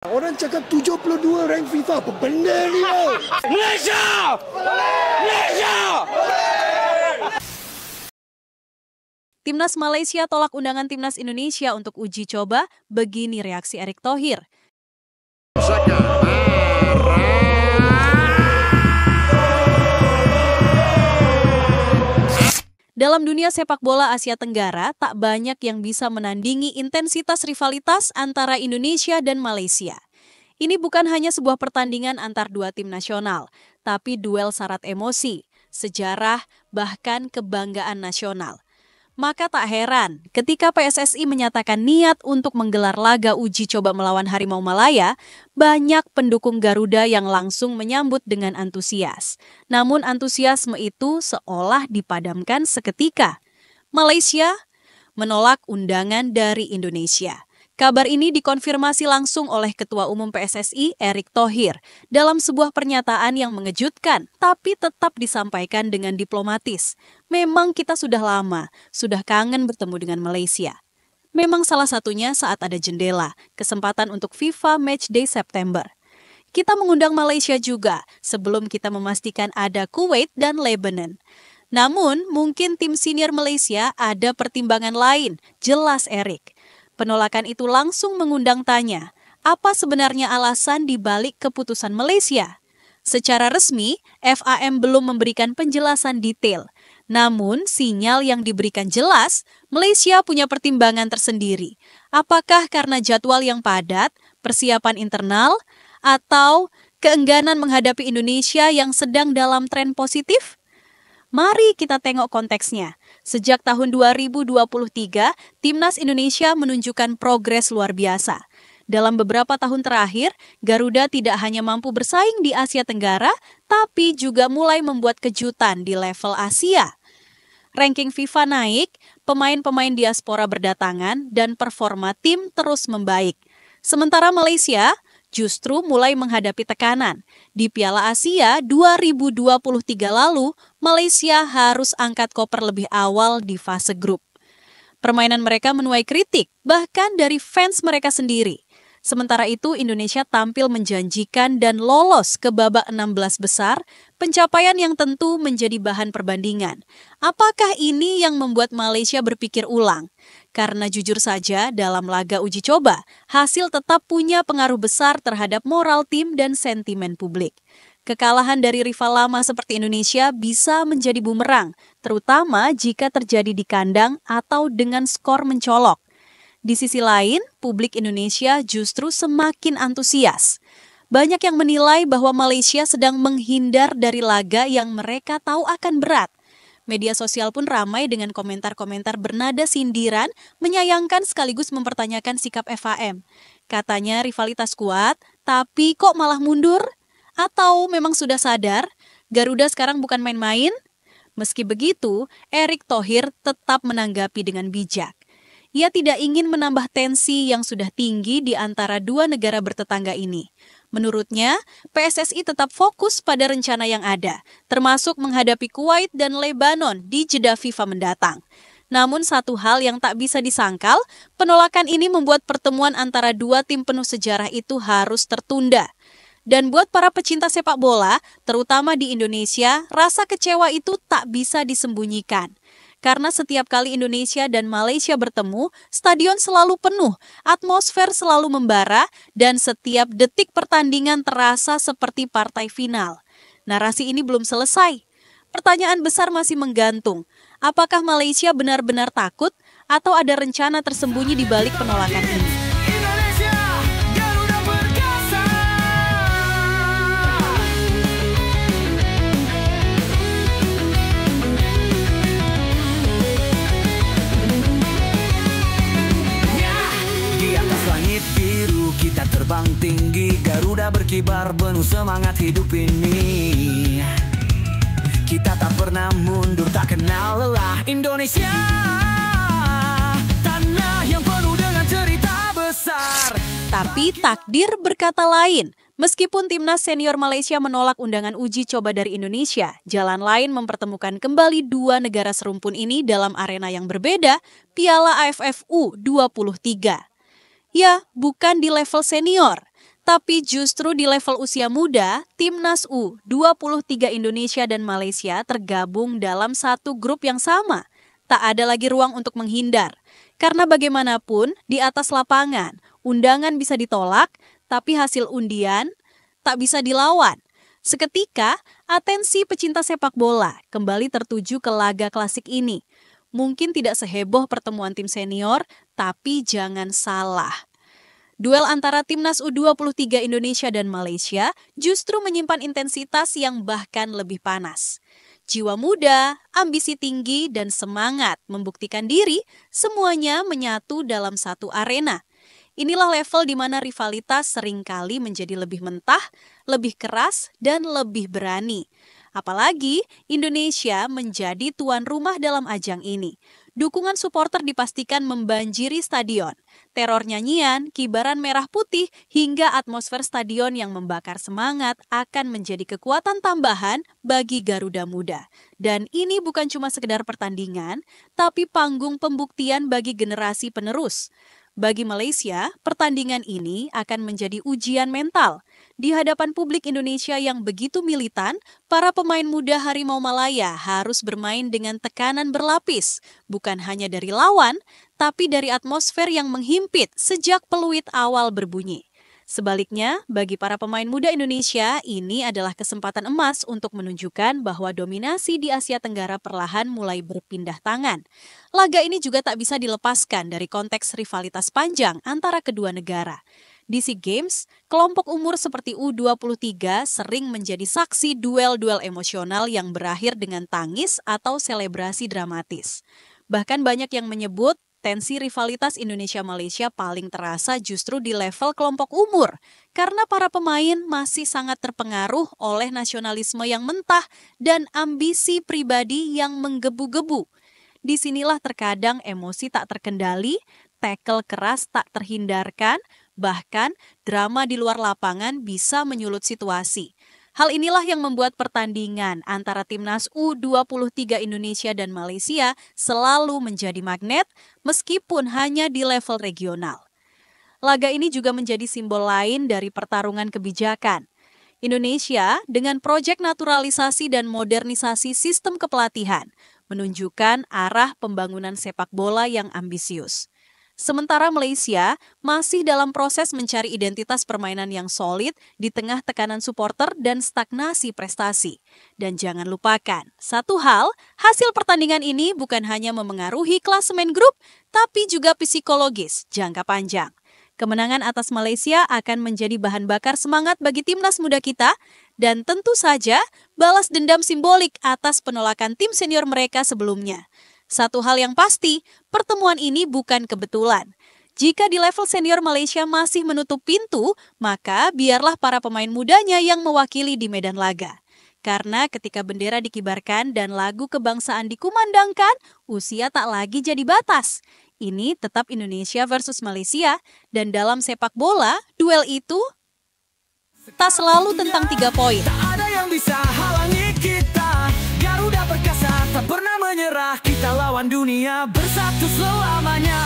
Orang cakap 72 rank FIFA. Apa benda ni? Malaysia! Malaysia! Timnas Malaysia tolak undangan Timnas Indonesia untuk uji coba. Begini reaksi Erick Thohir. Dalam dunia sepak bola Asia Tenggara, tak banyak yang bisa menandingi intensitas rivalitas antara Indonesia dan Malaysia. Ini bukan hanya sebuah pertandingan antar dua tim nasional, tapi duel syarat emosi, sejarah, bahkan kebanggaan nasional. Maka tak heran ketika PSSI menyatakan niat untuk menggelar laga uji coba melawan Harimau Malaya, banyak pendukung Garuda yang langsung menyambut dengan antusias. Namun antusiasme itu seolah dipadamkan seketika. Malaysia menolak undangan dari Indonesia. Kabar ini dikonfirmasi langsung oleh Ketua Umum PSSI, Erick Thohir, dalam sebuah pernyataan yang mengejutkan, tapi tetap disampaikan dengan diplomatis. Memang kita sudah lama, sudah kangen bertemu dengan Malaysia. Memang salah satunya saat ada jendela, kesempatan untuk FIFA Matchday September. Kita mengundang Malaysia juga, sebelum kita memastikan ada Kuwait dan Lebanon. Namun, mungkin tim senior Malaysia ada pertimbangan lain, jelas Erick. Penolakan itu langsung mengundang tanya, apa sebenarnya alasan dibalik keputusan Malaysia? Secara resmi, FAM belum memberikan penjelasan detail. Namun, sinyal yang diberikan jelas, Malaysia punya pertimbangan tersendiri. Apakah karena jadwal yang padat, persiapan internal, atau keengganan menghadapi Indonesia yang sedang dalam tren positif? Mari kita tengok konteksnya. Sejak tahun 2023, Timnas Indonesia menunjukkan progres luar biasa. Dalam beberapa tahun terakhir, Garuda tidak hanya mampu bersaing di Asia Tenggara, tapi juga mulai membuat kejutan di level Asia. Ranking FIFA naik, pemain-pemain diaspora berdatangan, dan performa tim terus membaik. Sementara Malaysia justru mulai menghadapi tekanan. Di Piala Asia 2023 lalu, Malaysia harus angkat koper lebih awal di fase grup. Permainan mereka menuai kritik, bahkan dari fans mereka sendiri. Sementara itu, Indonesia tampil menjanjikan dan lolos ke babak 16 besar, pencapaian yang tentu menjadi bahan perbandingan. Apakah ini yang membuat Malaysia berpikir ulang? Karena jujur saja, dalam laga uji coba, hasil tetap punya pengaruh besar terhadap moral tim dan sentimen publik. Kekalahan dari rival lama seperti Indonesia bisa menjadi bumerang, terutama jika terjadi di kandang atau dengan skor mencolok. Di sisi lain, publik Indonesia justru semakin antusias. Banyak yang menilai bahwa Malaysia sedang menghindar dari laga yang mereka tahu akan berat. Media sosial pun ramai dengan komentar-komentar bernada sindiran, menyayangkan sekaligus mempertanyakan sikap FAM. Katanya rivalitas kuat, tapi kok malah mundur? Atau memang sudah sadar, Garuda sekarang bukan main-main? Meski begitu, Erick Thohir tetap menanggapi dengan bijak. Ia tidak ingin menambah tensi yang sudah tinggi di antara dua negara bertetangga ini. Menurutnya, PSSI tetap fokus pada rencana yang ada, termasuk menghadapi Kuwait dan Lebanon di jeda FIFA mendatang. Namun satu hal yang tak bisa disangkal, penolakan ini membuat pertemuan antara dua tim penuh sejarah itu harus tertunda. Dan buat para pecinta sepak bola, terutama di Indonesia, rasa kecewa itu tak bisa disembunyikan. Karena setiap kali Indonesia dan Malaysia bertemu, stadion selalu penuh, atmosfer selalu membara, dan setiap detik pertandingan terasa seperti partai final. Narasi ini belum selesai. Pertanyaan besar masih menggantung. Apakah Malaysia benar-benar takut atau ada rencana tersembunyi di balik penolakan ini? Kita terbang tinggi, Garuda berkibar penuh semangat hidup ini. Kita tak pernah mundur, tak kenal lelah. Indonesia, tanah yang penuh dengan cerita besar. Tapi takdir berkata lain. Meskipun timnas senior Malaysia menolak undangan uji coba dari Indonesia, jalan lain mempertemukan kembali dua negara serumpun ini dalam arena yang berbeda, Piala AFF U23. Ya, bukan di level senior, Tapi justru di level usia muda, Timnas U23 Indonesia dan Malaysia tergabung dalam satu grup yang sama. Tak ada lagi ruang untuk menghindar. Karena bagaimanapun, di atas lapangan, undangan bisa ditolak, tapi hasil undian tak bisa dilawan. Seketika, atensi pecinta sepak bola kembali tertuju ke laga klasik ini. Mungkin tidak seheboh pertemuan tim senior, tapi jangan salah. Duel antara Timnas U23 Indonesia dan Malaysia justru menyimpan intensitas yang bahkan lebih panas. Jiwa muda, ambisi tinggi, dan semangat membuktikan diri, semuanya menyatu dalam satu arena. Inilah level di mana rivalitas seringkali menjadi lebih mentah, lebih keras, dan lebih berani. Apalagi Indonesia menjadi tuan rumah dalam ajang ini. Dukungan supporter dipastikan membanjiri stadion. Teror nyanyian, kibaran merah putih, hingga atmosfer stadion yang membakar semangat akan menjadi kekuatan tambahan bagi Garuda Muda. Dan ini bukan cuma sekedar pertandingan, tapi panggung pembuktian bagi generasi penerus. Bagi Malaysia, pertandingan ini akan menjadi ujian mental. Di hadapan publik Indonesia yang begitu militan, para pemain muda Harimau Malaya harus bermain dengan tekanan berlapis, bukan hanya dari lawan, tapi dari atmosfer yang menghimpit sejak peluit awal berbunyi. Sebaliknya, bagi para pemain muda Indonesia, ini adalah kesempatan emas untuk menunjukkan bahwa dominasi di Asia Tenggara perlahan mulai berpindah tangan. Laga ini juga tak bisa dilepaskan dari konteks rivalitas panjang antara kedua negara. Di SEA Games, kelompok umur seperti U23 sering menjadi saksi duel-duel emosional yang berakhir dengan tangis atau selebrasi dramatis. Bahkan banyak yang menyebut tensi rivalitas Indonesia-Malaysia paling terasa justru di level kelompok umur, karena para pemain masih sangat terpengaruh oleh nasionalisme yang mentah dan ambisi pribadi yang menggebu-gebu. Disinilah terkadang emosi tak terkendali, tackle keras tak terhindarkan, bahkan drama di luar lapangan bisa menyulut situasi. Hal inilah yang membuat pertandingan antara Timnas U23 Indonesia dan Malaysia selalu menjadi magnet meskipun hanya di level regional. Laga ini juga menjadi simbol lain dari pertarungan kebijakan. Indonesia dengan proyek naturalisasi dan modernisasi sistem kepelatihan menunjukkan arah pembangunan sepak bola yang ambisius. Sementara Malaysia masih dalam proses mencari identitas permainan yang solid di tengah tekanan supporter dan stagnasi prestasi. Dan jangan lupakan, satu hal, hasil pertandingan ini bukan hanya memengaruhi klasemen grup, tapi juga psikologis jangka panjang. Kemenangan atas Malaysia akan menjadi bahan bakar semangat bagi timnas muda kita, dan tentu saja balas dendam simbolik atas penolakan tim senior mereka sebelumnya. Satu hal yang pasti, pertemuan ini bukan kebetulan. Jika di level senior Malaysia masih menutup pintu, maka biarlah para pemain mudanya yang mewakili di medan laga. Karena ketika bendera dikibarkan dan lagu kebangsaan dikumandangkan, usia tak lagi jadi batas. Ini tetap Indonesia versus Malaysia, dan dalam sepak bola, duel itu tak selalu tentang 3 poin. Tak ada yang bisa halangi kita. Garuda perkasa tak pernah menyerah. Kita lawan dunia bersatu selamanya.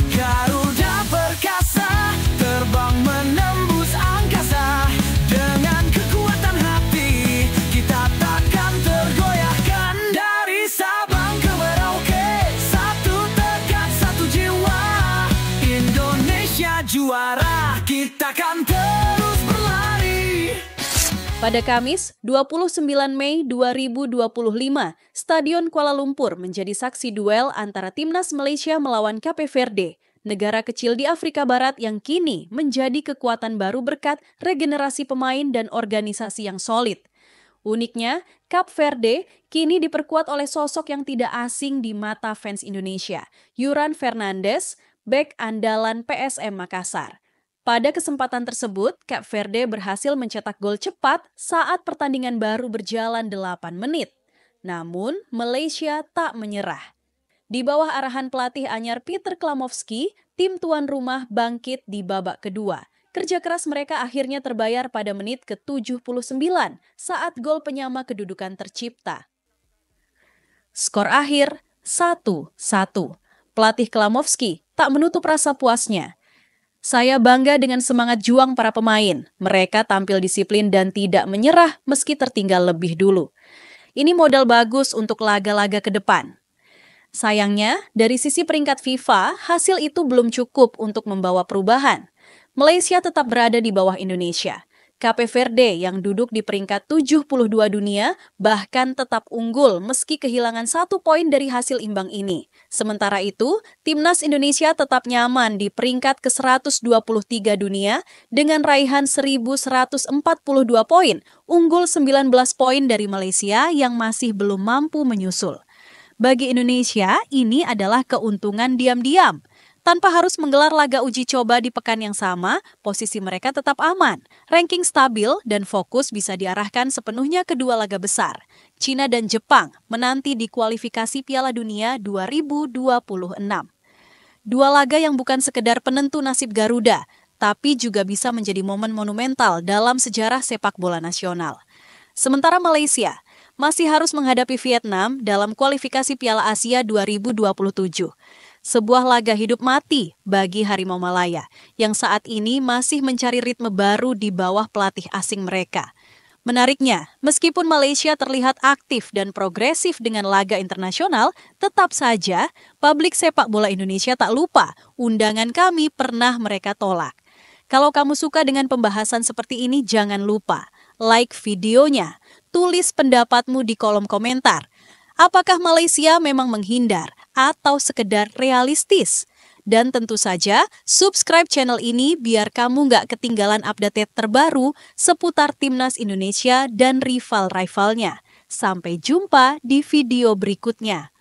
Garuda perkasa terbang menembus angkasa. Dengan kekuatan hati kita takkan tergoyahkan. Dari Sabang ke Merauke, satu tekad satu jiwa. Indonesia juara, kita kan terus berlari. Pada Kamis, 29 Mei 2025, Stadion Kuala Lumpur menjadi saksi duel antara Timnas Malaysia melawan Cape Verde, negara kecil di Afrika Barat yang kini menjadi kekuatan baru berkat regenerasi pemain dan organisasi yang solid. Uniknya, Cape Verde kini diperkuat oleh sosok yang tidak asing di mata fans Indonesia, Yuran Fernandes, bek andalan PSM Makassar. Pada kesempatan tersebut, Cape Verde berhasil mencetak gol cepat saat pertandingan baru berjalan 8 menit. Namun, Malaysia tak menyerah. Di bawah arahan pelatih anyar Peter Klamovski, tim tuan rumah bangkit di babak kedua. Kerja keras mereka akhirnya terbayar pada menit ke-79 saat gol penyama kedudukan tercipta. Skor akhir 1-1. Pelatih Klamovski tak menutup rasa puasnya. Saya bangga dengan semangat juang para pemain. Mereka tampil disiplin dan tidak menyerah meski tertinggal lebih dulu. Ini modal bagus untuk laga-laga ke depan. Sayangnya, dari sisi peringkat FIFA, hasil itu belum cukup untuk membawa perubahan. Malaysia tetap berada di bawah Indonesia. Cape Verde yang duduk di peringkat 72 dunia bahkan tetap unggul meski kehilangan 1 poin dari hasil imbang ini. Sementara itu, timnas Indonesia tetap nyaman di peringkat ke-123 dunia dengan raihan 1.142 poin, unggul 19 poin dari Malaysia yang masih belum mampu menyusul. Bagi Indonesia, ini adalah keuntungan diam-diam. Tanpa harus menggelar laga uji coba di pekan yang sama, posisi mereka tetap aman. Ranking stabil dan fokus bisa diarahkan sepenuhnya ke dua laga besar. China dan Jepang menanti di kualifikasi Piala Dunia 2026. Dua laga yang bukan sekedar penentu nasib Garuda, tapi juga bisa menjadi momen monumental dalam sejarah sepak bola nasional. Sementara Malaysia masih harus menghadapi Vietnam dalam kualifikasi Piala Asia 2027. Sebuah laga hidup mati bagi Harimau Malaya yang saat ini masih mencari ritme baru di bawah pelatih asing mereka. Menariknya, meskipun Malaysia terlihat aktif dan progresif dengan laga internasional, tetap saja publik sepak bola Indonesia tak lupa undangan kami pernah mereka tolak. Kalau kamu suka dengan pembahasan seperti ini, jangan lupa like videonya, tulis pendapatmu di kolom komentar. Apakah Malaysia memang menghindar atau sekedar realistis? Dan tentu saja, subscribe channel ini biar kamu nggak ketinggalan update terbaru seputar timnas Indonesia dan rival-rivalnya. Sampai jumpa di video berikutnya.